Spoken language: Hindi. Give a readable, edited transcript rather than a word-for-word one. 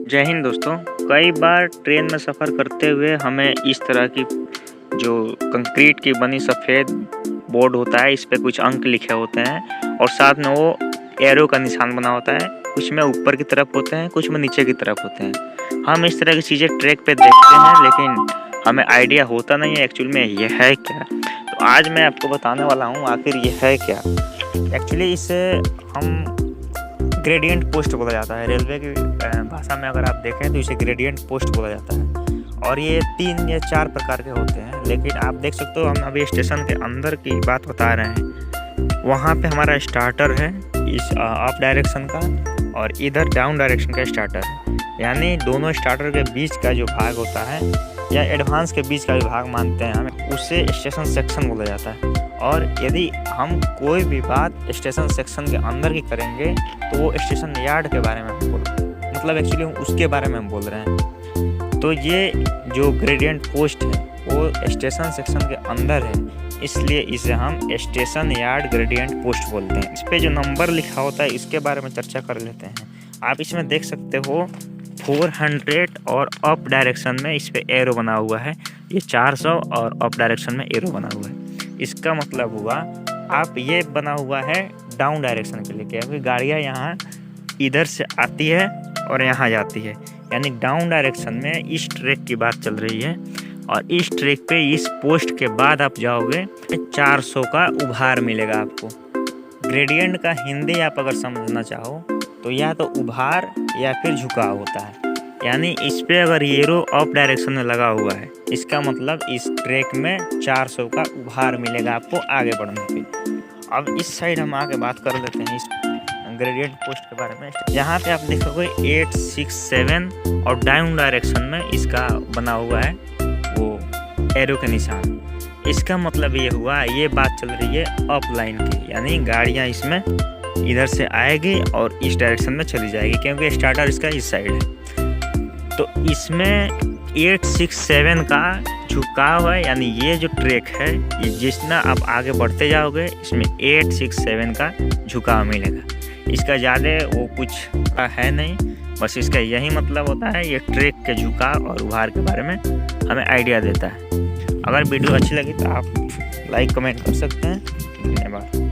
जय हिंद दोस्तों। कई बार ट्रेन में सफ़र करते हुए हमें इस तरह की जो कंक्रीट की बनी सफ़ेद बोर्ड होता है, इस पे कुछ अंक लिखे होते हैं और साथ में वो एरो का निशान बना होता है। कुछ में ऊपर की तरफ होते हैं, कुछ में नीचे की तरफ होते हैं। हम इस तरह की चीज़ें ट्रैक पे देखते हैं, लेकिन हमें आइडिया होता नहीं है एक्चुअल में ये है क्या। तो आज मैं आपको बताने वाला हूँ आखिर ये है क्या। एक्चुअली इसे हम ग्रेडियंट पोस्ट बोला जाता है। रेलवे की भाषा में अगर आप देखें तो इसे ग्रेडियंट पोस्ट बोला जाता है और ये 3 या 4 प्रकार के होते हैं। लेकिन आप देख सकते हो, हम अभी स्टेशन के अंदर की बात बता रहे हैं। वहाँ पे हमारा स्टार्टर है इस अप डायरेक्शन का और इधर डाउन डायरेक्शन का स्टार्टर है। यानी दोनों स्टार्टर के बीच का जो भाग होता है या एडवांस के बीच का जो भाग मानते हैं हम, उसे स्टेशन सेक्शन बोला जाता है। और यदि हम कोई भी बात स्टेशन सेक्शन के अंदर की करेंगे तो वो स्टेशन यार्ड के बारे में हम मतलब एक्चुअली उसके बारे में हम बोल रहे हैं। तो ये जो ग्रेडियंट पोस्ट है वो स्टेशन सेक्शन के अंदर है, इसलिए इसे हम स्टेशन यार्ड ग्रेडियंट पोस्ट बोलते हैं। इस पे जो नंबर लिखा होता है इसके बारे में चर्चा कर लेते हैं। आप इसमें देख सकते हो 400 और अप डायरेक्शन में इस पे एरो बना हुआ है। ये 400 और अप डायरेक्शन में एरो बना हुआ है। इसका मतलब हुआ आप ये बना हुआ है डाउन डायरेक्शन के लिए, क्योंकि गाड़ियाँ यहाँ इधर से आती है और यहाँ जाती है। यानी डाउन डायरेक्शन में इस ट्रैक की बात चल रही है और इस ट्रैक पे इस पोस्ट के बाद आप जाओगे 400 का उभार मिलेगा आपको। ग्रेडियंट का हिंदी आप अगर समझना चाहो तो या तो उभार या फिर झुकाव होता है। यानी इस पे अगर एरो अप डायरेक्शन में लगा हुआ है, इसका मतलब इस ट्रैक में 400 का उभार मिलेगा आपको आगे बढ़ने पे। अब इस साइड हम आगे बात कर लेते हैं इस ग्रेडियंट पोस्ट के बारे में। यहाँ पे आप देखोगे 8, 6, 7 और डाउन डायरेक्शन में इसका बना हुआ है वो एरो के निशान। इसका मतलब ये हुआ, ये बात चल रही है अप लाइन की, यानी गाड़ियाँ इसमें इधर से आएगी और इस डायरेक्शन में चली जाएगी, क्योंकि स्टार्टर इसका इस साइड है। तो इसमें 8, 6, 7 का झुकाव है। यानी ये जो ट्रैक है, ये जितना आप आगे बढ़ते जाओगे इसमें 8, 6, 7 का झुकाव मिलेगा। इसका ज़्यादा वो कुछ है नहीं, बस इसका यही मतलब होता है। ये ट्रैक के झुकाव और उभार के बारे में हमें आइडिया देता है। अगर वीडियो अच्छी लगी तो आप लाइक कमेंट कर सकते हैं। धन्यवाद।